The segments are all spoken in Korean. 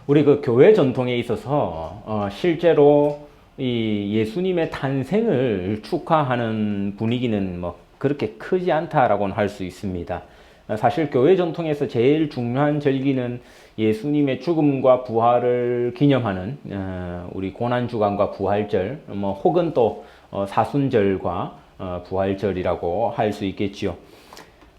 우리 그 교회 전통에 있어서 실제로 이 예수님의 탄생을 축하하는 분위기는 뭐 그렇게 크지 않다라고는 할 수 있습니다. 사실 교회 전통에서 제일 중요한 절기는 예수님의 죽음과 부활을 기념하는 우리 고난주간과 부활절, 뭐 혹은 또 사순절과 부활절이라고 할 수 있겠지요.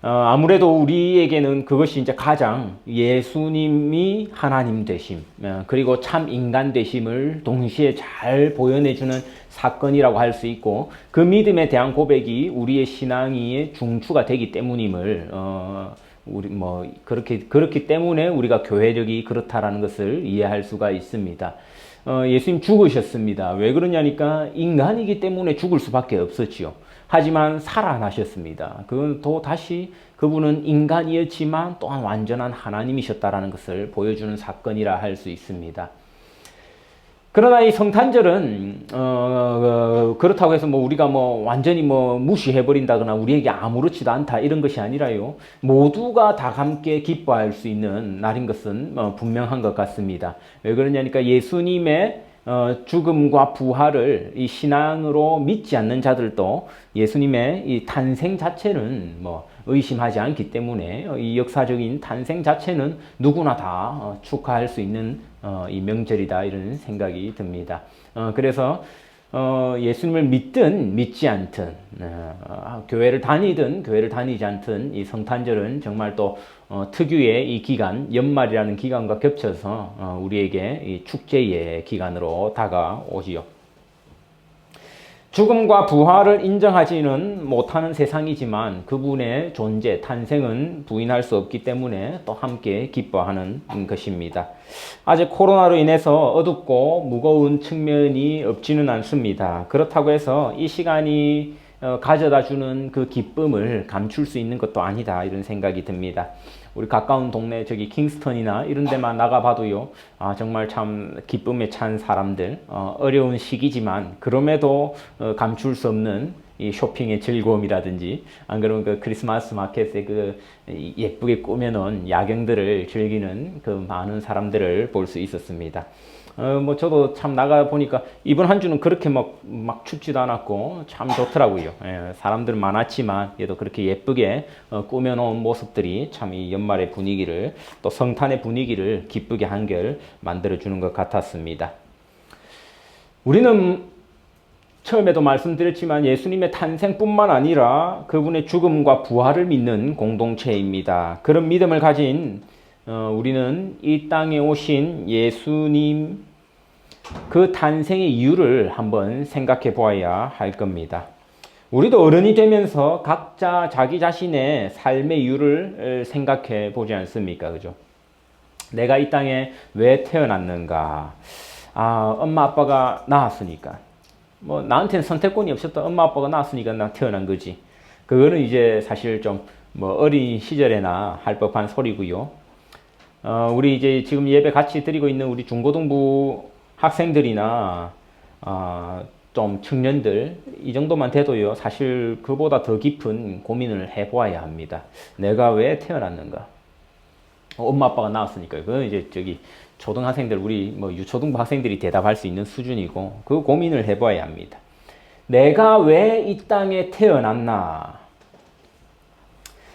아무래도 우리에게는 그것이 이제 가장 예수님이 하나님 되심, 그리고 참 인간 되심을 동시에 잘 보여내주는 사건이라고 할 수 있고, 그 믿음에 대한 고백이 우리의 신앙의 중추가 되기 때문임을, 우리 그렇기 때문에 우리가 교회력이 그렇다라는 것을 이해할 수가 있습니다. 예수님 죽으셨습니다. 왜 그러냐니까 인간이기 때문에 죽을 수밖에 없었지요. 하지만 살아나셨습니다. 그건 또 다시 그분은 인간이었지만 또한 완전한 하나님이셨다라는 것을 보여주는 사건이라 할 수 있습니다. 그러나 이 성탄절은 그렇다고 해서 뭐 우리가 뭐 완전히 뭐 무시해 버린다거나 우리에게 아무렇지도 않다 이런 것이 아니라요. 모두가 다 함께 기뻐할 수 있는 날인 것은 분명한 것 같습니다. 왜 그러냐니까 예수님의 죽음과 부활을 이 신앙으로 믿지 않는 자들도 예수님의 이 탄생 자체는 뭐 의심하지 않기 때문에 이 역사적인 탄생 자체는 누구나 다 축하할 수 있는 이 명절이다 이런 생각이 듭니다. 그래서 예수님을 믿든 믿지 않든 교회를 다니든 교회를 다니지 않든 이 성탄절은 정말 또 특유의 이 기간, 연말이라는 기간과 겹쳐서 우리에게 이 축제의 기간으로 다가오지요. 죽음과 부활을 인정하지는 못하는 세상이지만 그분의 존재, 탄생은 부인할 수 없기 때문에 또 함께 기뻐하는 것입니다. 아직 코로나로 인해서 어둡고 무거운 측면이 없지는 않습니다. 그렇다고 해서 이 시간이 가져다 주는 그 기쁨을 감출 수 있는 것도 아니다 이런 생각이 듭니다. 우리 가까운 동네 저기 킹스턴이나 이런 데만 나가봐도요, 정말 참 기쁨에 찬 사람들, 어려운 시기지만 그럼에도 감출 수 없는 이 쇼핑의 즐거움이라든지, 안 그러면 그 크리스마스 마켓에 그 예쁘게 꾸며놓은 야경들을 즐기는 그 많은 사람들을 볼 수 있었습니다. 뭐 저도 참 나가 보니까 이번 한 주는 그렇게 막 춥지도 않았고 참 좋더라고요. 사람들은 많았지만 얘도 그렇게 예쁘게 꾸며놓은 모습들이 참 이 연말의 분위기를 또 성탄의 분위기를 기쁘게 한결 만들어주는 것 같았습니다. 우리는 처음에도 말씀드렸지만 예수님의 탄생뿐만 아니라 그분의 죽음과 부활을 믿는 공동체입니다. 그런 믿음을 가진 우리는 이 땅에 오신 예수님 그 탄생의 이유를 한번 생각해 보아야 할 겁니다. 우리도 어른이 되면서 각자 자기 자신의 삶의 이유를 생각해 보지 않습니까? 그죠? 내가 이 땅에 왜 태어났는가? 엄마 아빠가 낳았으니까. 뭐 나한테는 선택권이 없었던 엄마 아빠가 낳았으니까 나 태어난 거지. 그거는 이제 사실 좀 뭐 어린 시절에나 할 법한 소리고요. 우리 이제 지금 예배 같이 드리고 있는 우리 중고등부 학생들이나 좀 청년들 이 정도만 돼도요, 사실 그보다 더 깊은 고민을 해보아야 합니다. 내가 왜 태어났는가? 엄마 아빠가 낳았으니까. 그건 이제 저기 초등학생들, 우리 뭐 유초등부 학생들이 대답할 수 있는 수준이고 그 고민을 해봐야 합니다. 내가 왜 이 땅에 태어났나?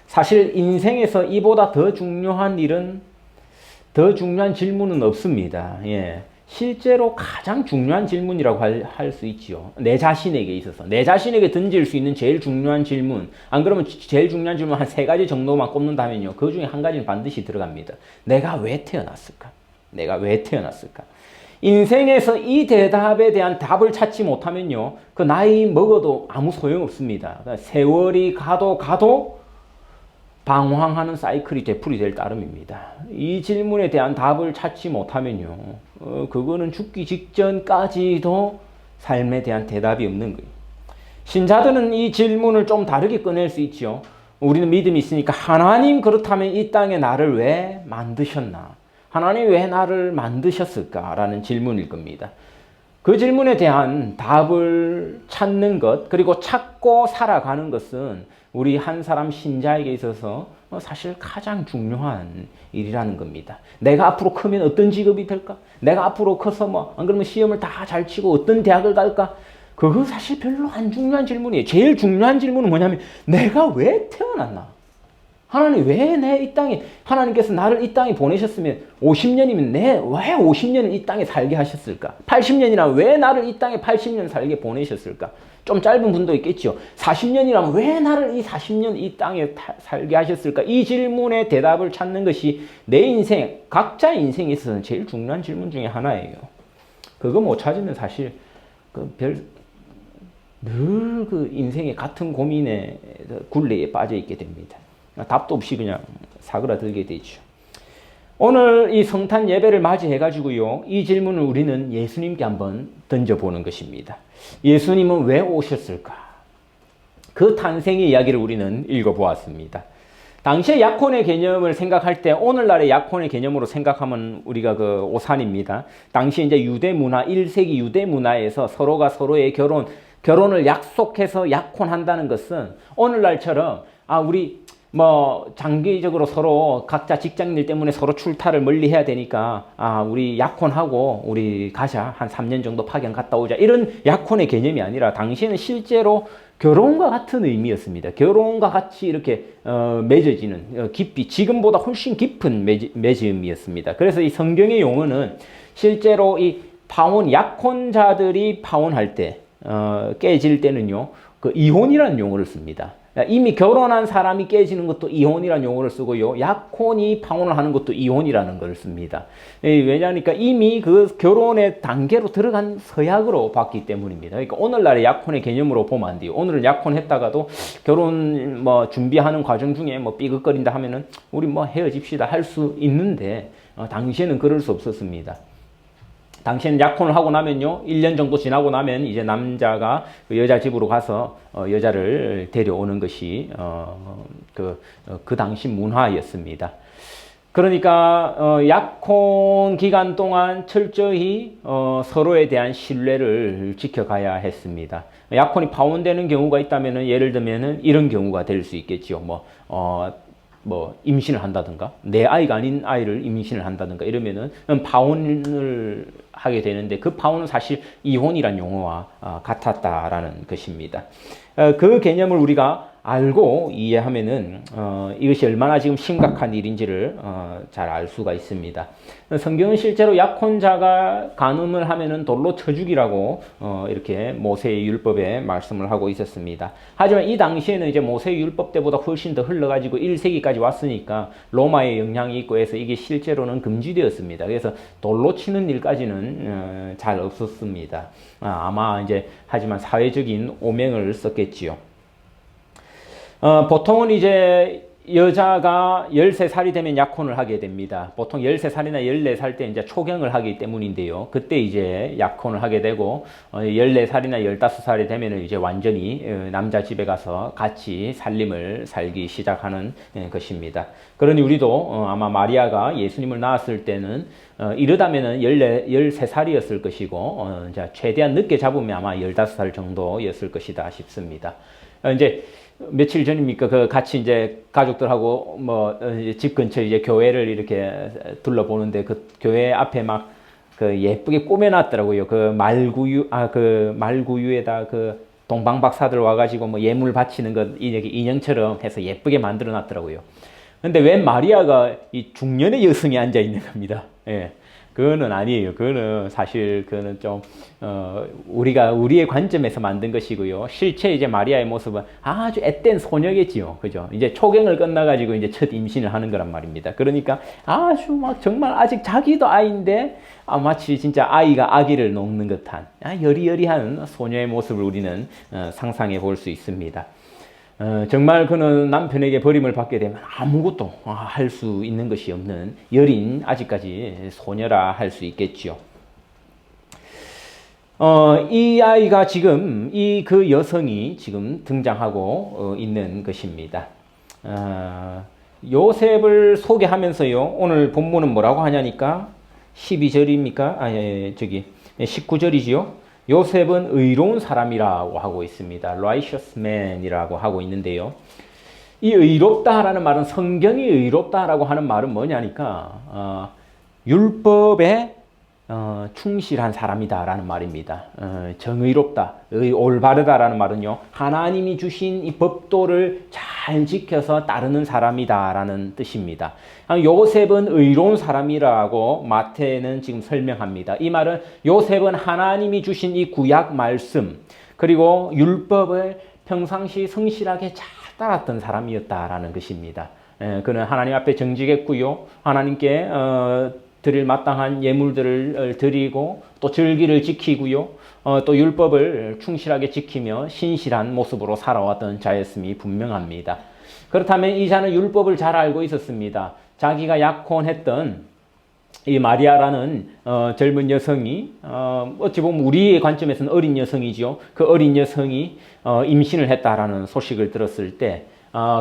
사실 인생에서 이보다 더 중요한 일은, 더 중요한 질문은 없습니다. 실제로 가장 중요한 질문이라고 할 수 있지요. 내 자신에게 있어서. 내 자신에게 던질 수 있는 제일 중요한 질문. 안 그러면 제일 중요한 질문 한 3가지 정도만 꼽는다면요, 그 중에 한 가지는 반드시 들어갑니다. 내가 왜 태어났을까? 내가 왜 태어났을까? 인생에서 이 대답에 대한 답을 찾지 못하면요, 그 나이 먹어도 아무 소용없습니다. 세월이 가도 방황하는 사이클이 되풀이될 따름입니다. 이 질문에 대한 답을 찾지 못하면요, 그거는 죽기 직전까지도 삶에 대한 대답이 없는 거예요. 신자들은 이 질문을 좀 다르게 꺼낼 수 있죠. 우리는 믿음이 있으니까 하나님, 그렇다면 이 땅에 나를 왜 만드셨나? 하나님 왜 나를 만드셨을까? 라는 질문일 겁니다. 그 질문에 대한 답을 찾는 것, 그리고 찾고 살아가는 것은 우리 한 사람 신자에게 있어서 사실 가장 중요한 일이라는 겁니다. 내가 앞으로 크면 어떤 직업이 될까? 내가 앞으로 커서 안 그러면 시험을 다 잘 치고 어떤 대학을 갈까? 그거 사실 별로 안 중요한 질문이에요. 제일 중요한 질문은 뭐냐면 내가 왜 태어났나? 하나님 왜 내 이 땅에, 하나님께서 나를 이 땅에 보내셨으면 50년이면 왜 50년을 이 땅에 살게 하셨을까? 80년이나 왜 나를 이 땅에 80년 살게 보내셨을까? 좀 짧은 분도 있겠죠. 40년이라면 왜 나를 이 40년 이 땅에 살게 하셨을까? 이 질문에 대답을 찾는 것이 내 인생, 각자의 인생에 있어서는 제일 중요한 질문 중에 하나예요. 그거 못 찾으면 사실 늘 그 인생의 같은 고민에 굴레에 빠져 있게 됩니다. 답도 없이 그냥 사그라들게 되죠. 오늘 이 성탄 예배를 맞이해가지고요, 이 질문을 우리는 예수님께 한번 던져보는 것입니다. 예수님은 왜 오셨을까? 그 탄생의 이야기를 우리는 읽어보았습니다. 당시의 약혼의 개념을 생각할 때 오늘날의 약혼의 개념으로 생각하면 우리가 그 오산입니다. 당시 이제 유대 문화, 1세기 유대 문화에서 서로가 서로의 결혼을 약속해서 약혼한다는 것은 오늘날처럼 우리 장기적으로 서로 각자 직장일 때문에 서로 출타를 멀리 해야 되니까 우리 약혼하고 우리 가자, 한 3년 정도 파견 갔다 오자, 이런 약혼의 개념이 아니라 당시에는 실제로 결혼과 같은 의미였습니다. 결혼과 같이 이렇게 맺어지는, 깊이 지금보다 훨씬 깊은 맺음이었습니다. 그래서 이 성경의 용어는 실제로 이 파혼, 약혼자들이 파혼할 때 깨질 때는요, 그 이혼이라는 용어를 씁니다. 이미 결혼한 사람이 깨지는 것도 이혼이라는 용어를 쓰고요, 약혼이 파혼을 하는 것도 이혼이라는 걸 씁니다. 왜냐하니까 이미 그 결혼의 단계로 들어간 서약으로 봤기 때문입니다. 그러니까 오늘날의 약혼의 개념으로 보면 안 돼요. 오늘은 약혼했다가도 결혼 준비하는 과정 중에 삐걱거린다 하면은 우리 헤어집시다 할 수 있는데, 당시에는 그럴 수 없었습니다. 당시에는 약혼을 하고 나면요, 1년 정도 지나고 나면 이제 남자가 그 여자 집으로 가서 여자를 데려오는 것이 그 당시 문화였습니다. 그러니까 약혼 기간 동안 철저히 서로에 대한 신뢰를 지켜가야 했습니다. 약혼이 파혼되는 경우가 있다면은, 예를 들면은 이런 경우가 될 수 있겠죠. 임신을 한다든가, 내 아이가 아닌 아이를 임신을 한다든가 이러면은 파혼을 하게 되는데, 그 파혼은 사실 이혼이란 용어와 같았다라는 것입니다. 그 개념을 우리가 알고 이해하면은 이것이 얼마나 지금 심각한 일인지를 잘 알 수가 있습니다. 성경은 실제로 약혼자가 간음을 하면은 돌로 쳐 죽이라고 이렇게 모세의 율법에 말씀을 하고 있었습니다. 하지만 이 당시에는 이제 모세의 율법 때보다 훨씬 더 흘러가지고 1세기까지 왔으니까 로마의 영향이 있고 해서 이게 실제로는 금지되었습니다. 그래서 돌로 치는 일까지는 잘 없었습니다. 아마 이제 하지만 사회적인 오명을 썼겠지요. 보통은 이제 여자가 13살이 되면 약혼을 하게 됩니다. 보통 13살이나 14살 때 이제 초경을 하기 때문인데요. 그때 이제 약혼을 하게 되고, 14살이나 15살이 되면 이제 완전히 남자 집에 가서 같이 살림을 살기 시작하는 것입니다. 그러니 우리도 아마 마리아가 예수님을 낳았을 때는 이르다면은 13살이었을 것이고, 이제 최대한 늦게 잡으면 아마 15살 정도였을 것이다 싶습니다. 이제 며칠 전입니까? 같이 이제 가족들하고 집 근처 이제 교회를 이렇게 둘러보는데, 그 교회 앞에 그 예쁘게 꾸며놨더라고요. 그 말구유에다 그 동방박사들 와가지고 예물 바치는 것 인형처럼 해서 예쁘게 만들어 놨더라고요. 근데 웬 마리아가 이 중년의 여성이 앉아 있는 겁니다. 예. 그거는 아니에요. 그거는 사실 좀 우리의 관점에서 만든 것이고요. 실제 이제 마리아의 모습은 아주 앳된 소녀겠지요. 그죠? 이제 초경을 끝나가지고 이제 첫 임신을 하는 거란 말입니다. 그러니까 아주 정말 아직 자기도 아이인데 마치 진짜 아이가 아기를 놓는 듯한 여리여리한 소녀의 모습을 우리는 상상해 볼 수 있습니다. 정말 그는 남편에게 버림을 받게 되면 아무것도 할 수 있는 것이 없는 여린, 아직까지 소녀라 할 수 있겠지요. 이 아이가 지금 그 여성이 지금 등장하고 있는 것입니다. 요셉을 소개하면서요, 오늘 본문은 뭐라고 하냐니까 12절입니까? 19절이지요. 요셉은 의로운 사람이라고 하고 있습니다. righteous man이라고 하고 있는데요. 이 의롭다라는 말은, 성경이 의롭다라고 하는 말은 뭐냐니까 율법에 충실한 사람이다라는 말입니다. 정의롭다, 올바르다라는 말은요, 하나님이 주신 이 법도를 잘 지켜서 따르는 사람이다라는 뜻입니다. 요셉은 의로운 사람이라고 마태는 지금 설명합니다. 이 말은 요셉은 하나님이 주신 이 구약 말씀 그리고 율법을 평상시 성실하게 잘 따랐던 사람이었다라는 것입니다. 그는 하나님 앞에 정직했고요, 하나님께 드릴 마땅한 예물들을 드리고 또 절기를 지키고요, 또 율법을 충실하게 지키며 신실한 모습으로 살아왔던 자였음이 분명합니다. 그렇다면 이 자는 율법을 잘 알고 있었습니다. 자기가 약혼했던 이 마리아라는 젊은 여성이 어찌 보면 우리의 관점에서는 어린 여성이죠. 그 어린 여성이 임신을 했다라는 소식을 들었을 때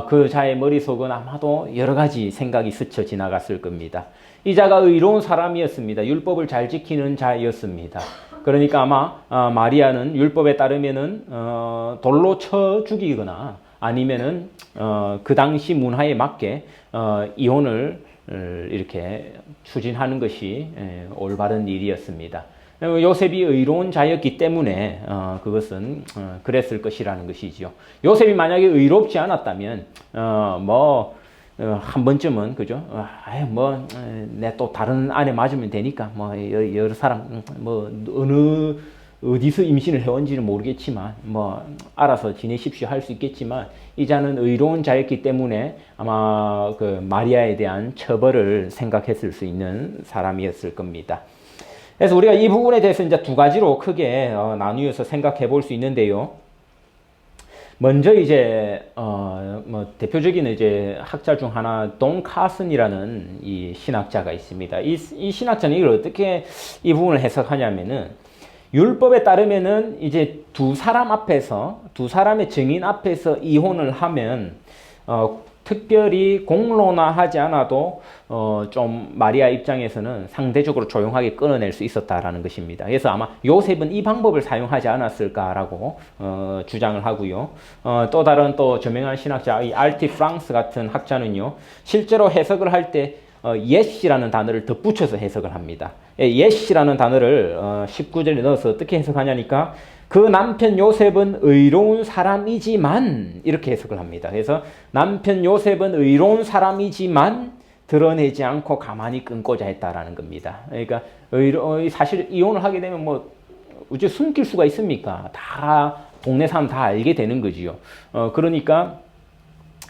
그 자의 머릿속은 아마도 여러 가지 생각이 스쳐 지나갔을 겁니다. 이 자가 의로운 사람이었습니다. 율법을 잘 지키는 자였습니다. 그러니까 아마 마리아는 율법에 따르면은 돌로 쳐 죽이거나 아니면은 그 당시 문화에 맞게 이혼을 이렇게 추진하는 것이 올바른 일이었습니다. 요셉이 의로운 자였기 때문에 그것은 그랬을 것이라는 것이죠. 요셉이 만약에 의롭지 않았다면 한 번쯤은 그죠? 내 또 다른 아내 맞으면 되니까 여러 사람 어디서 임신을 해온지는 모르겠지만 알아서 지내십시오 할 수 있겠지만, 이 자는 의로운 자였기 때문에 아마 그 마리아에 대한 처벌을 생각했을 수 있는 사람이었을 겁니다. 그래서 우리가 이 부분에 대해서 이제 두 가지로 크게 나누어서 생각해 볼 수 있는데요. 먼저 이제 대표적인 이제 학자 중 하나 돈 카슨이라는 이 신학자가 있습니다. 이 신학자는 이걸 어떻게 이 부분을 해석하냐면은, 율법에 따르면은 이제 두 사람의 증인 앞에서 이혼을 하면 특별히 공론화하지 않아도 좀 마리아 입장에서는 상대적으로 조용하게 끊어낼 수 있었다라는 것입니다. 그래서 아마 요셉은 이 방법을 사용하지 않았을까라고 주장을 하고요. 또 다른 또 저명한 신학자 이 알티 프랑스 같은 학자는요, 실제로 해석을 할 때 yes라는 단어를 덧붙여서 해석을 합니다. yes라는 단어를 19절에 넣어서 어떻게 해석하냐니까, 그 남편 요셉은 의로운 사람이지만, 이렇게 해석을 합니다. 그래서 남편 요셉은 의로운 사람이지만 드러내지 않고 가만히 끊고자 했다라는 겁니다. 그러니까 사실 이혼을 하게 되면 어째 숨길 수가 있습니까? 다 동네 사람 다 알게 되는 거지요. 그러니까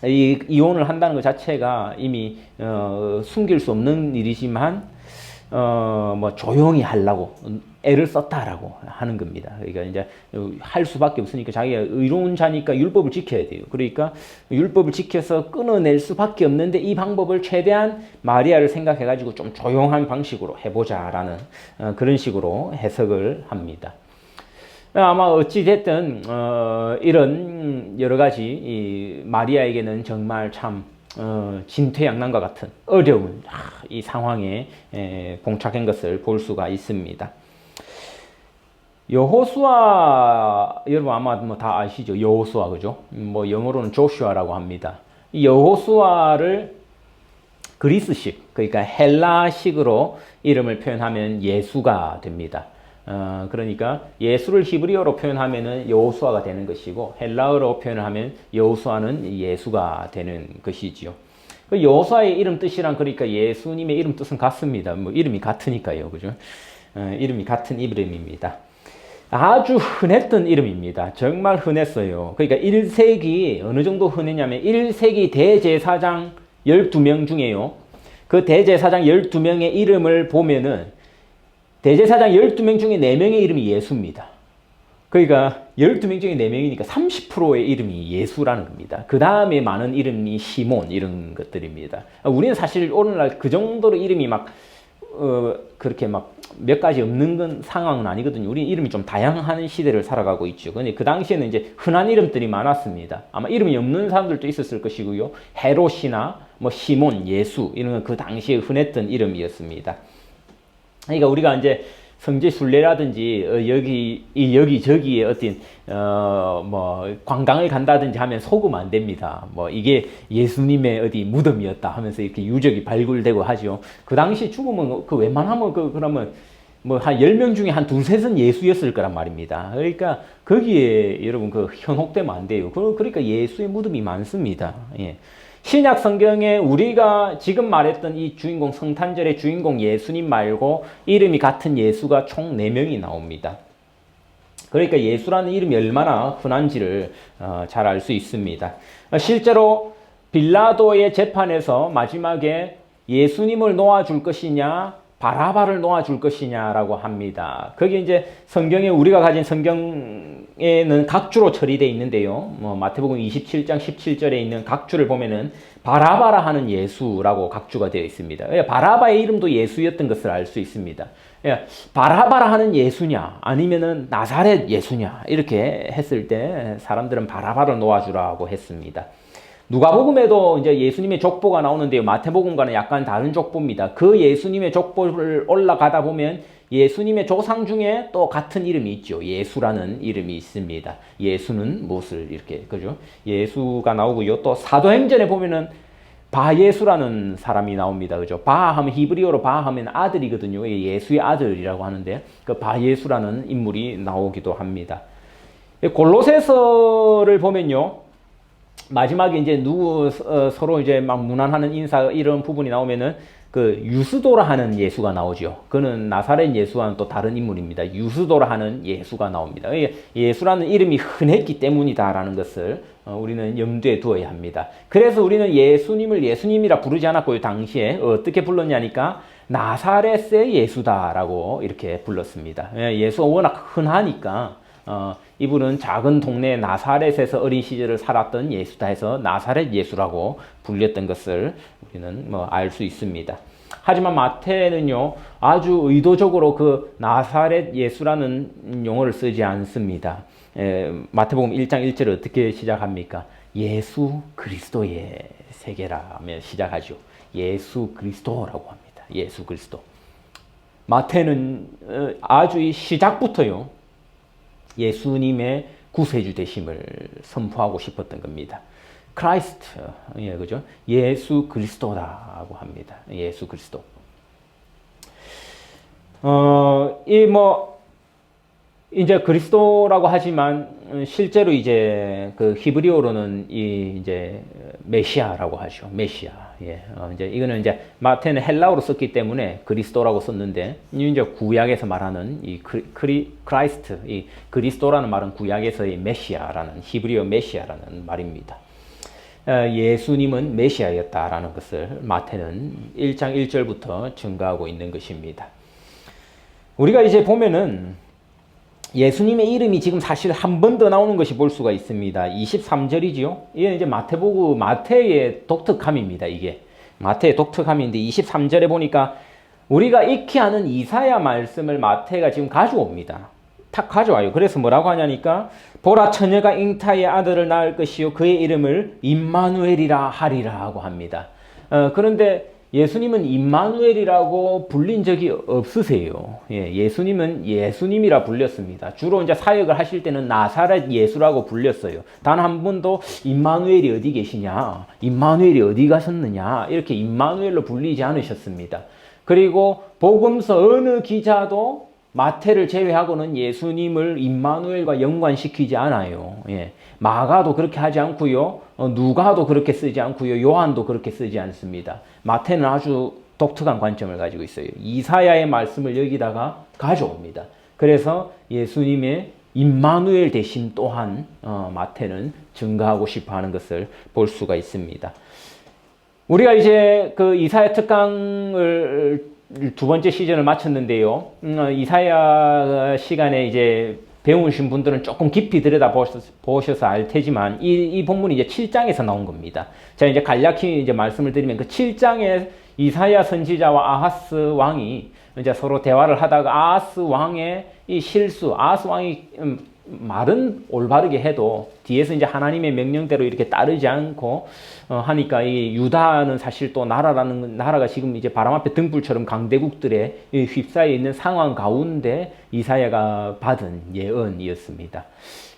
이혼을 한다는 것 자체가 이미 숨길 수 없는 일이지만 조용히 하려고 애를 썼다라고 하는 겁니다. 그러니까 이제 할 수밖에 없으니까 자기가 의로운 자니까 율법을 지켜야 돼요. 그러니까 율법을 지켜서 끊어낼 수밖에 없는데, 이 방법을 최대한 마리아를 생각해가지고 좀 조용한 방식으로 해보자라는 그런 식으로 해석을 합니다. 아마 어찌됐든 이런 여러 가지 이 마리아에게는 정말 참 진퇴양난과 같은 어려운 이 상황에 봉착한 것을 볼 수가 있습니다. 여호수아, 여러분 아마 다 아시죠? 여호수아, 그죠? 영어로는 조슈아라고 합니다. 이 여호수아를 그리스식, 그러니까 헬라식으로 이름을 표현하면 예수가 됩니다. 그러니까 예수를 히브리어로 표현하면은 여호수아가 되는 것이고, 헬라어로 표현을 하면 여호수아는 예수가 되는 것이지요. 그 여호수아의 이름 뜻이랑, 그러니까 예수님의 이름 뜻은 같습니다. 이름이 같으니까요, 그죠? 이름이 같은 이름입니다. 아주 흔했던 이름입니다. 정말 흔했어요. 그러니까 1세기 어느 정도 흔했냐면 1세기 대제사장 12명 중에요, 그 대제사장 12명의 이름을 보면은 대제사장 12명 중에 4명의 이름이 예수입니다. 그러니까 12명 중에 4명이니까 30%의 이름이 예수라는 겁니다. 그 다음에 많은 이름이 시몬, 이런 것들입니다. 우리는 사실 오늘날 그 정도로 이름이 그렇게 몇 가지 없는 상황은 아니거든요. 우리 이름이 좀 다양한 시대를 살아가고 있죠. 근데 그 당시에는 이제 흔한 이름들이 많았습니다. 아마 이름이 없는 사람들도 있었을 것이고요. 헤롯이나 시몬, 예수, 이런 건 그 당시에 흔했던 이름이었습니다. 그러니까 우리가 이제 성지 순례라든지 여기저기에 어떤 뭐 관광을 간다든지 하면 속으면 안 됩니다. 뭐 이게 예수님의 어디 무덤이었다 하면서 이렇게 유적이 발굴되고 하죠. 그 당시 죽으면 그 웬만하면 그러면 뭐 한 10명 중에 한 두셋은 예수였을 거란 말입니다. 그러니까 거기에 여러분 그 현혹되면 안 돼요. 그러니까 예수의 무덤이 많습니다. 예. 신약 성경에 우리가 지금 말했던 이 주인공, 성탄절의 주인공 예수님 말고 이름이 같은 예수가 총 4명이 나옵니다. 그러니까 예수라는 이름이 얼마나 흔한지를 잘 알 수 있습니다. 실제로 빌라도의 재판에서 마지막에 예수님을 놓아줄 것이냐 바라바를 놓아줄 것이냐라고 합니다. 거기 이제 성경에 우리가 가진 성경에는 각주로 처리되어 있는데요. 뭐 마태복음 27장 17절에 있는 각주를 보면은 바라바라 하는 예수라고 각주가 되어 있습니다. 바라바의 이름도 예수였던 것을 알 수 있습니다. 바라바라 하는 예수냐 아니면은 나사렛 예수냐 이렇게 했을 때 사람들은 바라바를 놓아주라고 했습니다. 누가복음에도 이제 예수님의 족보가 나오는데요. 마태복음과는 약간 다른 족보입니다. 그 예수님의 족보를 올라가다 보면 예수님의 조상 중에 또 같은 이름이 있죠. 예수라는 이름이 있습니다. 예수는 무엇을 이렇게 그죠? 예수가 나오고요. 또 사도행전에 보면은 바예수라는 사람이 나옵니다. 그죠? 바하면 히브리어로 바하면 아들이거든요. 예수의 아들이라고 하는데 그 바예수라는 인물이 나오기도 합니다. 골로새서를 보면요. 마지막에 이제 서로 이제 막 무난하는 인사 이런 부분이 나오면은 그 유스도라 하는 예수가 나오죠. 그는 나사렛 예수와는 또 다른 인물입니다. 유스도라 하는 예수가 나옵니다. 예수라는 이름이 흔했기 때문이다라는 것을 우리는 염두에 두어야 합니다. 그래서 우리는 예수님을 예수님이라 부르지 않았고요. 당시에 어떻게 불렀냐니까 나사렛의 예수다라고 이렇게 불렀습니다. 예수가 워낙 흔하니까 이분은 작은 동네 나사렛에서 어린 시절을 살았던 예수다 해서 나사렛 예수라고 불렸던 것을 우리는 뭐 알 수 있습니다. 하지만 마태는요 아주 의도적으로 그 나사렛 예수라는 용어를 쓰지 않습니다. 마태복음 1장 1절을 어떻게 시작합니까? 예수 그리스도의 세계라 하며 시작하죠. 예수 그리스도라고 합니다. 예수 그리스도. 마태는 아주 이 시작부터요 예수님의 구세주 되심을 선포하고 싶었던 겁니다. 크라이스트, 예, 그죠? 예수 그리스도라고 합니다. 예수 그리스도. 이제 그리스도라고 하지만 실제로 이제 그 히브리어로는 이제 메시아라고 하죠. 메시아. 예. 이제 이거는 이제 마태는 헬라어로 썼기 때문에 그리스도라고 썼는데 이제 구약에서 말하는 이 크라이스트, 이 그리스도라는 말은 구약에서의 메시아라는 히브리어 메시아라는 말입니다. 예수님은 메시아였다라는 것을 마태는 1장 1절부터 증거하고 있는 것입니다. 우리가 이제 보면은 예수님의 이름이 지금 사실 한 번 더 나오는 것이 볼 수가 있습니다. 23절이죠. 이게 이제 마태의 독특함입니다. 이게 마태의 독특함인데 23절에 보니까 우리가 익히 아는 이사야 말씀을 마태가 지금 가져옵니다. 탁 가져와요. 그래서 뭐라고 하냐니까 보라 처녀가 잉타의 아들을 낳을 것이요 그의 이름을 임마누엘이라 하리라 하고 합니다. 그런데 예수님은 임마누엘이라고 불린 적이 없으세요. 예수님은 예수님이라 불렸습니다. 주로 이제 사역을 하실 때는 나사렛 예수라고 불렸어요. 단 한 번도 임마누엘이 어디 계시냐, 임마누엘이 어디 가셨느냐 이렇게 임마누엘로 불리지 않으셨습니다. 그리고 복음서 어느 기자도 마태를 제외하고는 예수님을 임마누엘과 연관시키지 않아요. 마가도 그렇게 하지 않고요. 누가도 그렇게 쓰지 않고요. 요한도 그렇게 쓰지 않습니다. 마태는 아주 독특한 관점을 가지고 있어요. 이사야의 말씀을 여기다가 가져옵니다. 그래서 예수님의 임마누엘 되심 또한 마태는 증거하고 싶어 하는 것을 볼 수가 있습니다. 우리가 이제 그 이사야 특강을 두 번째 시즌을 마쳤는데요. 이사야 시간에 이제 배우신 분들은 조금 깊이 들여다보셔서 알 테지만 이 본문이 이제 7장에서 나온 겁니다. 제가 이제 간략히 이제 말씀을 드리면 그 7장에 이사야 선지자와 아하스 왕이 이제 서로 대화를 하다가 아하스 왕의 이 실수, 아하스 왕이 말은 올바르게 해도 뒤에서 이제 하나님의 명령대로 이렇게 따르지 않고 하니까 이 유다는 사실 또 나라가 지금 이제 바람 앞에 등불처럼 강대국들에 휩싸여 있는 상황 가운데 이사야가 받은 예언이었습니다.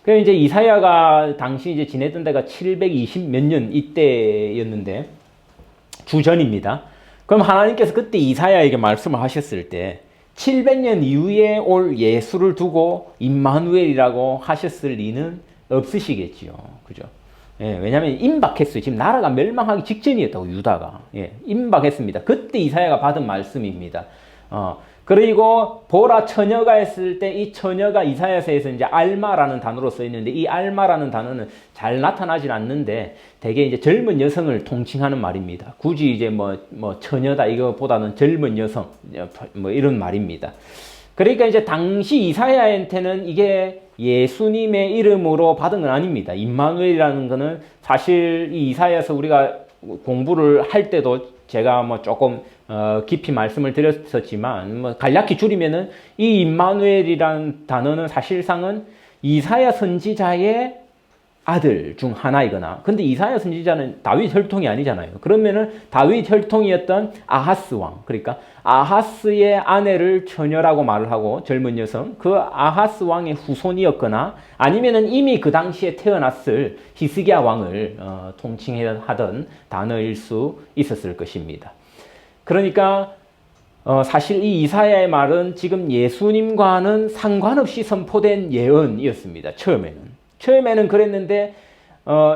그래서 이제 이사야가 당시 이제 지내던 데가 720 몇 년 이때였는데 주전입니다. 그럼 하나님께서 그때 이사야에게 말씀을 하셨을 때 700년 이후에 올 예수를 두고 임마누엘이라고 하셨을 리는 없으시겠지요. 그죠? 예, 왜냐하면 임박했어요. 지금 나라가 멸망하기 직전이었다고, 유다가. 예, 임박했습니다. 그때 이사야가 받은 말씀입니다. 그리고 보라 처녀가 했을 때 이 처녀가 이사야서에서 이제 알마라는 단어로 써 있는데 이 알마라는 단어는 잘 나타나질 않는데 대개 이제 젊은 여성을 통칭하는 말입니다. 굳이 이제 뭐 처녀다 이거보다는 젊은 여성 뭐 이런 말입니다. 그러니까 이제 당시 이사야한테는 이게 예수님의 이름으로 받은 건 아닙니다. 임마누엘이라는 거는 사실 이 이사야서 우리가 공부를 할 때도 제가 뭐 조금 깊이 말씀을 드렸었지만 뭐 간략히 줄이면은 이 임마누엘이라는 단어는 사실상은 이사야 선지자의 아들 중 하나이거나, 근데 이사야 선지자는 다윗 혈통이 아니잖아요. 그러면은 다윗 혈통이었던 아하스 왕, 그러니까 아하스의 아내를 처녀라고 말을 하고 젊은 여성, 그 아하스 왕의 후손이었거나 아니면은 이미 그 당시에 태어났을 히스기야 왕을 통칭하던 단어일 수 있었을 것입니다. 그러니까 사실 이 이사야의 말은 지금 예수님과는 상관없이 선포된 예언이었습니다. 처음에는 그랬는데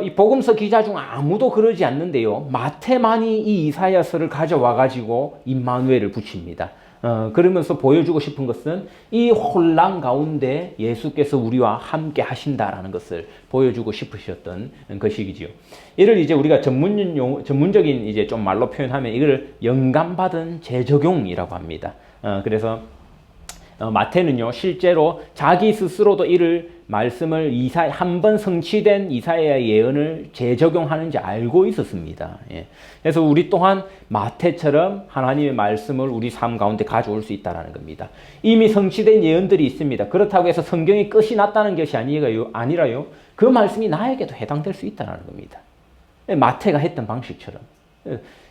이 복음서 기자 중 아무도 그러지 않는데요. 마태만이 이 이사야서를 가져와 가지고 임마누엘을 붙입니다. 그러면서 보여주고 싶은 것은 이 혼란 가운데 예수께서 우리와 함께 하신다라는 것을 보여주고 싶으셨던 것이지요. 이를 이제 우리가 전문적인 이제 좀 말로 표현하면 이걸 영감받은 재적용이라고 합니다. 그래서 마태는요, 실제로 자기 스스로도 이를 말씀을 한 번 성취된 이사야의 예언을 재적용하는지 알고 있었습니다. 예. 그래서 우리 또한 마태처럼 하나님의 말씀을 우리 삶 가운데 가져올 수 있다는 겁니다. 이미 성취된 예언들이 있습니다. 그렇다고 해서 성경의 끝이 났다는 것이 아니라요. 그 말씀이 나에게도 해당될 수 있다는 겁니다. 마태가 했던 방식처럼.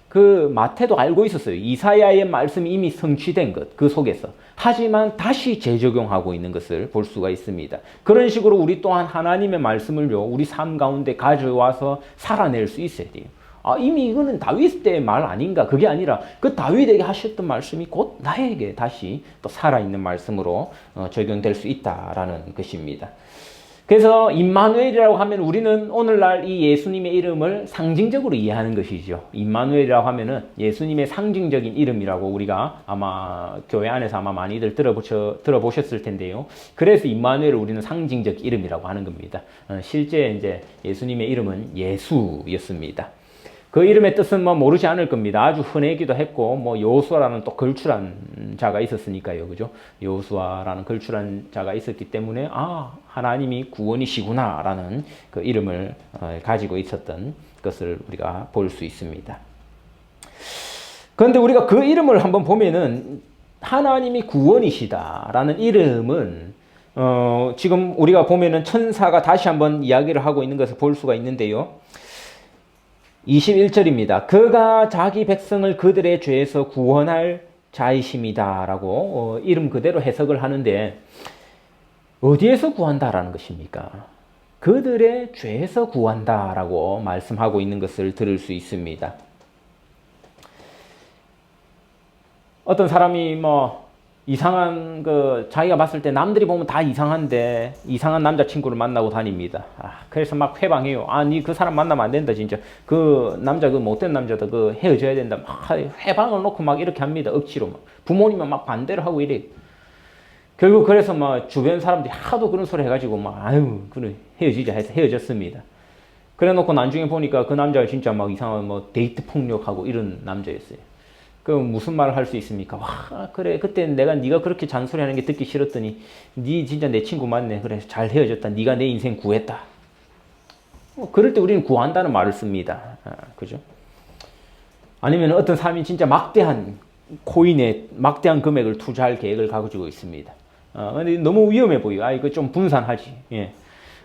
그 마태도 알고 있었어요. 이사야의 말씀이 이미 성취된 것, 그 속에서. 하지만 다시 재적용하고 있는 것을 볼 수가 있습니다. 그런 식으로 우리 또한 하나님의 말씀을요, 우리 삶 가운데 가져와서 살아낼 수 있어야 돼요. 이미 이거는 다윗 때의 말 아닌가? 그게 아니라 그 다윗에게 하셨던 말씀이 곧 나에게 다시 또 살아있는 말씀으로 적용될 수 있다라는 것입니다. 그래서 임마누엘이라고 하면 우리는 오늘날 이 예수님의 이름을 상징적으로 이해하는 것이죠. 임마누엘이라고 하면은 예수님의 상징적인 이름이라고 우리가 아마 교회 안에서 아마 많이들 들어보셨을 텐데요. 그래서 임마누엘을 우리는 상징적 이름이라고 하는 겁니다. 실제 이제 예수님의 이름은 예수였습니다. 그 이름의 뜻은 뭐 모르지 않을 겁니다. 아주 흔하기도 했고, 뭐 여호수아라는 또 걸출한 자가 있었으니까요, 그죠? 여호수아라는 걸출한 자가 있었기 때문에 하나님이 구원이시구나라는 그 이름을 가지고 있었던 것을 우리가 볼 수 있습니다. 그런데 우리가 그 이름을 한번 보면은 하나님이 구원이시다라는 이름은 지금 우리가 보면은 천사가 다시 한번 이야기를 하고 있는 것을 볼 수가 있는데요. 21절입니다. 그가 자기 백성을 그들의 죄에서 구원할 자이심이다 라고 이름 그대로 해석을 하는데 어디에서 구한다라는 것입니까? 그들의 죄에서 구한다라고 말씀하고 있는 것을 들을 수 있습니다. 어떤 사람이 뭐 이상한 자기가 봤을 때 남들이 보면 다 이상한데 이상한 남자친구를 만나고 다닙니다. 그래서 막 회방해요. 니 그 사람 만나면 안 된다 진짜. 그 남자 그 못된 남자다 헤어져야 된다. 막 회방을 놓고 막 이렇게 합니다. 억지로 막. 부모님은 막 반대를 하고 이래. 결국 그래서 막 주변 사람들이 하도 그런 소리 해가지고 막 그래 헤어지자 해서 헤어졌습니다. 그래 놓고 나중에 보니까 그 남자가 진짜 막 이상한 뭐 데이트 폭력하고 이런 남자였어요. 그럼 무슨 말을 할 수 있습니까? 그래 그때 내가 네가 그렇게 잔소리하는 게 듣기 싫었더니 네 진짜 내 친구 맞네. 그래 잘 헤어졌다. 네가 내 인생 구했다. 그럴 때 우리는 구한다는 말을 씁니다. 그죠? 아니면 어떤 사람이 진짜 막대한 코인에 막대한 금액을 투자할 계획을 가지고 있습니다. 근데 너무 위험해 보여. 아, 이거 좀 분산하지. 예.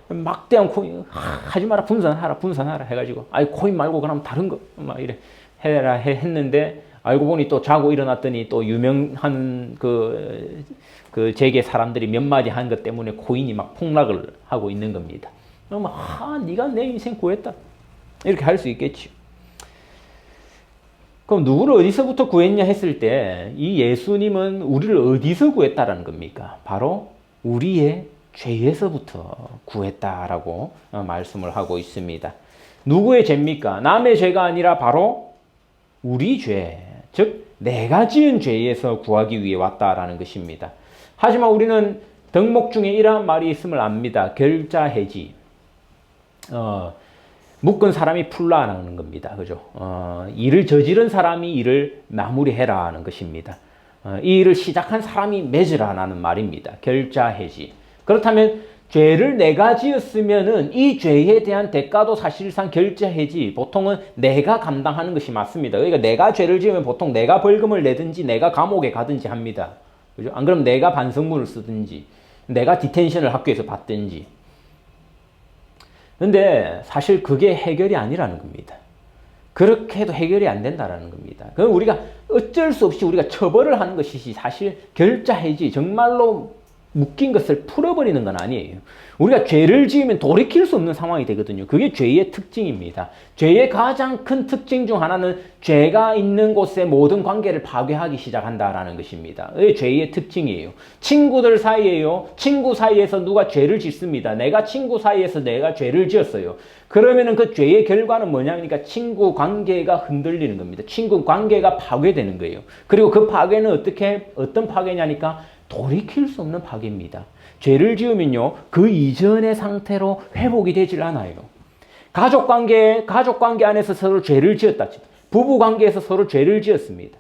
막대한 코인, 하지 마라, 분산하라 해가지고, 아이, 코인 말고 그럼 다른 거, 막 이래 해라 했는데, 알고 보니 또 자고 일어났더니 또 유명한 그 재계 사람들이 몇 마디 한 것 때문에 코인이 막 폭락을 하고 있는 겁니다. 그러면, 네가 내 인생 구했다. 이렇게 할 수 있겠죠. 그럼 누구를 어디서부터 구했냐 했을 때, 이 예수님은 우리를 어디서 구했다라는 겁니까? 바로 우리의 죄에서부터 구했다라고 말씀을 하고 있습니다. 누구의 죄입니까? 남의 죄가 아니라 바로 우리 죄, 즉 내가 지은 죄에서 구하기 위해 왔다라는 것입니다. 하지만 우리는 덕목 중에 이러한 말이 있음을 압니다. 결자해지. 묶은 사람이 풀라라는 겁니다. 그죠? 일을 저지른 사람이 일을 마무리해라는 것입니다. 이 일을 시작한 사람이 맺으라는 말입니다. 결자해지. 그렇다면 죄를 내가 지었으면은 이 죄에 대한 대가도 사실상 결자해지. 보통은 내가 감당하는 것이 맞습니다. 그러니까 내가 죄를 지으면 보통 내가 벌금을 내든지 내가 감옥에 가든지 합니다. 그죠? 안 그러면 내가 반성문을 쓰든지 내가 디텐션을 학교에서 받든지. 근데 사실 그게 해결이 아니라는 겁니다. 그렇게 해도 해결이 안 된다라는 겁니다. 그럼 우리가 어쩔 수 없이 우리가 처벌을 하는 것이지 사실 결자해지 정말로 묶인 것을 풀어버리는 건 아니에요. 우리가 죄를 지으면 돌이킬 수 없는 상황이 되거든요. 그게 죄의 특징입니다. 죄의 가장 큰 특징 중 하나는 죄가 있는 곳의 모든 관계를 파괴하기 시작한다라는 것입니다. 그게 죄의 특징이에요. 친구들 사이에요. 친구 사이에서 누가 죄를 짓습니다. 내가 친구 사이에서 내가 죄를 지었어요. 그러면은 그 죄의 결과는 뭐냐니까 친구 관계가 흔들리는 겁니다. 친구 관계가 파괴되는 거예요. 그리고 그 파괴는 어떤 파괴냐니까 돌이킬 수 없는 파괴입니다. 죄를 지으면요, 그 이전의 상태로 회복이 되질 않아요. 가족 관계 안에서 서로 죄를 지었다. 부부 관계에서 서로 죄를 지었습니다.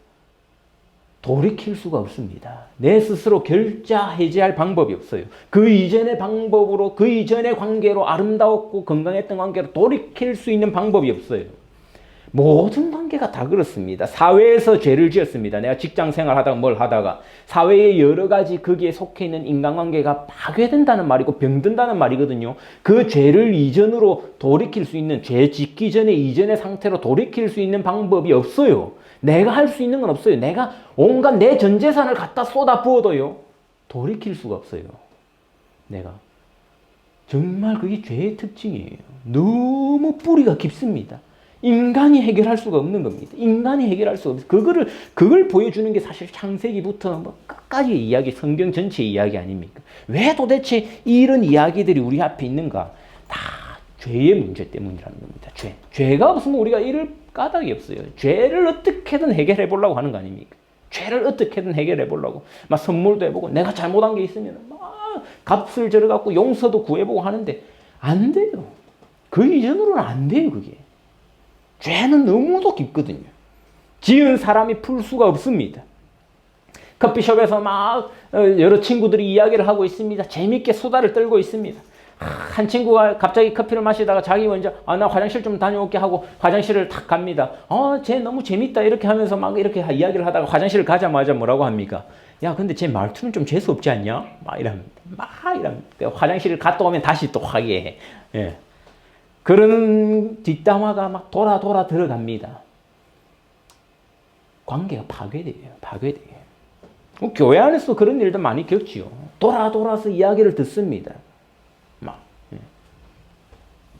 돌이킬 수가 없습니다. 내 스스로 결자 해지할 방법이 없어요. 그 이전의 방법으로, 그 이전의 관계로 아름다웠고 건강했던 관계로 돌이킬 수 있는 방법이 없어요. 모든 관계가 다 그렇습니다. 사회에서 죄를 지었습니다. 내가 직장 생활 하다가 뭘 하다가 사회의 여러 가지 거기에 속해 있는 인간관계가 파괴된다는 말이고 병든다는 말이거든요. 그 죄를 이전으로 돌이킬 수 있는, 죄 짓기 전에 이전의 상태로 돌이킬 수 있는 방법이 없어요. 내가 할 수 있는 건 없어요. 내가 온갖 내 전 재산을 갖다 쏟아 부어도요, 돌이킬 수가 없어요. 내가. 정말 그게 죄의 특징이에요. 너무 뿌리가 깊습니다. 인간이 해결할 수가 없는 겁니다. 인간이 해결할 수 없어요. 그걸 보여주는 게 사실 창세기부터 뭐 끝까지 이야기, 성경 전체 이야기 아닙니까? 왜 도대체 이런 이야기들이 우리 앞에 있는가? 다 죄의 문제 때문이라는 겁니다. 죄가 없으면 우리가 이럴 까닭이 없어요. 죄를 어떻게든 해결해 보려고 하는 거 아닙니까? 죄를 어떻게든 해결해 보려고. 막 선물도 해보고, 내가 잘못한 게 있으면 막 값을 들어갖고 용서도 구해보고 하는데, 안 돼요. 그 이전으로는 안 돼요, 그게. 죄는 너무도 깊거든요. 지은 사람이 풀 수가 없습니다. 커피숍에서 막 여러 친구들이 이야기를 하고 있습니다. 재밌게 수다를 떨고 있습니다. 한 친구가 갑자기 커피를 마시다가 자기 먼저 나 화장실 좀 다녀올게 하고 화장실을 탁 갑니다. 쟤 너무 재밌다 이렇게 하면서 막 이렇게 이야기를 하다가 화장실을 가자마자 뭐라고 합니까? 야, 근데 쟤 말투는 좀 재수 없지 않냐? 막 이럽니다. 화장실을 갔다 오면 다시 또 화기애애. 예. 그런 뒷담화가 막 돌아 들어갑니다. 관계가 파괴돼요. 교회 안에서 그런 일도 많이 겪지요. 돌아서 이야기를 듣습니다.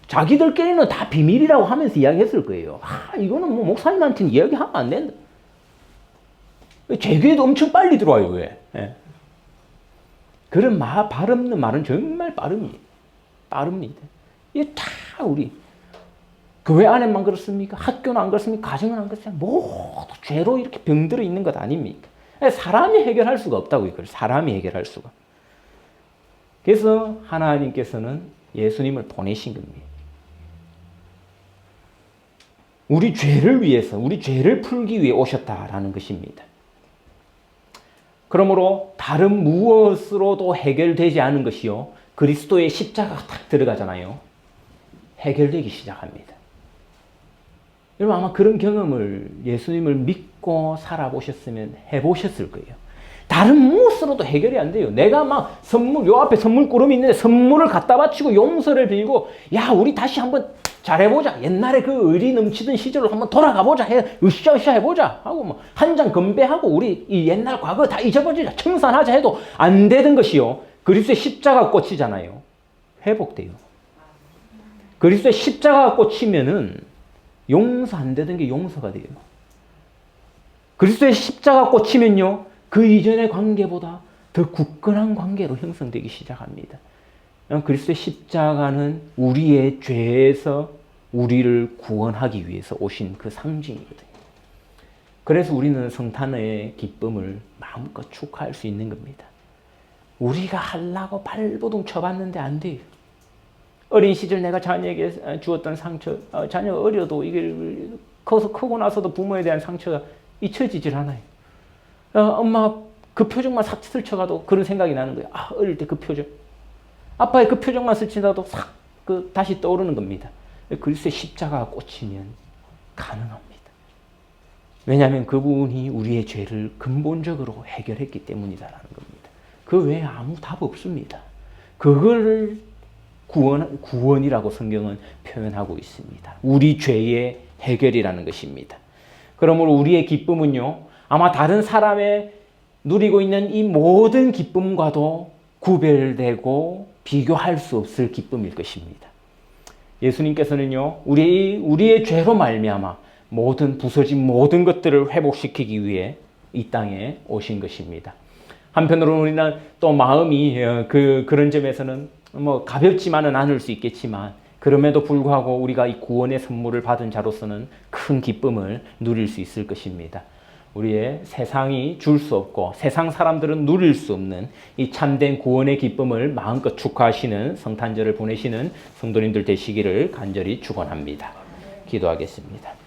자기들끼리는 다 비밀이라고 하면서 이야기했을 거예요. 이거는 뭐 목사님한테는 이야기하면 안 된다. 제교에도 엄청 빨리 들어와요. 왜? 예. 그런 발 없는 말은 정말 빠릅니다. 이게 다 우리 교회 안에만 그렇습니까? 학교는 안 그렇습니까? 가정은 안 그렇습니까? 모두 죄로 이렇게 병들어 있는 것 아닙니까? 사람이 해결할 수가 없다고 이걸. 사람이 해결할 수가. 그래서 하나님께서는 예수님을 보내신 겁니다. 우리 죄를 위해서, 우리 죄를 풀기 위해 오셨다라는 것입니다. 그러므로 다른 무엇으로도 해결되지 않은 것이요, 그리스도의 십자가가 딱 들어가잖아요. 해결되기 시작합니다. 여러분 아마 그런 경험을 예수님을 믿고 살아보셨으면 해보셨을 거예요. 다른 무엇으로도 해결이 안 돼요. 내가 막 선물, 요 앞에 선물 꾸러미 있는데 선물을 갖다 바치고 용서를 빌고, 야, 우리 다시 한번 잘해보자. 옛날에 그 의리 넘치던 시절로 한번 돌아가보자. 으쌰으쌰 해보자. 하고 뭐 한 잔 건배하고 우리 이 옛날 과거 다 잊어버리자. 청산하자 해도 안 되던 것이요. 그리스도의 십자가 꽂히잖아요. 회복돼요. 그리스도의 십자가 꽂히면은 용서 안 되던 게 용서가 돼요. 그리스도의 십자가 꽂히면요. 그 이전의 관계보다 더 굳건한 관계로 형성되기 시작합니다. 그리스도의 십자가는 우리의 죄에서 우리를 구원하기 위해서 오신 그 상징이거든요. 그래서 우리는 성탄의 기쁨을 마음껏 축하할 수 있는 겁니다. 우리가 하려고 발버둥 쳐봤는데 안 돼요. 어린 시절 내가 자녀에게 주었던 상처, 자녀가 어려도 이게 커서 크고 나서도 부모에 대한 상처가 잊혀지질 않아요. 엄마 그 표정만 싹 스쳐가도 그런 생각이 나는 거예요. 아, 어릴 때 그 표정. 아빠의 그 표정만 스치다도 싹 다시 떠오르는 겁니다. 그리스도의 십자가가 꽂히면 가능합니다. 왜냐하면 그분이 우리의 죄를 근본적으로 해결했기 때문이다라는 겁니다. 그 외에 아무 답 없습니다. 그걸 구원이라고 성경은 표현하고 있습니다. 우리 죄의 해결이라는 것입니다. 그러므로 우리의 기쁨은요, 아마 다른 사람의 누리고 있는 이 모든 기쁨과도 구별되고 비교할 수 없을 기쁨일 것입니다. 예수님께서는요, 우리의 죄로 말미암아 모든 부서진 모든 것들을 회복시키기 위해 이 땅에 오신 것입니다. 한편으로는 우리는 또 마음이 그런 점에서는 뭐 가볍지만은 않을 수 있겠지만, 그럼에도 불구하고 우리가 이 구원의 선물을 받은 자로서는 큰 기쁨을 누릴 수 있을 것입니다. 우리의 세상이 줄 수 없고 세상 사람들은 누릴 수 없는 이 참된 구원의 기쁨을 마음껏 축하하시는 성탄절을 보내시는 성도님들 되시기를 간절히 축원합니다. 기도하겠습니다.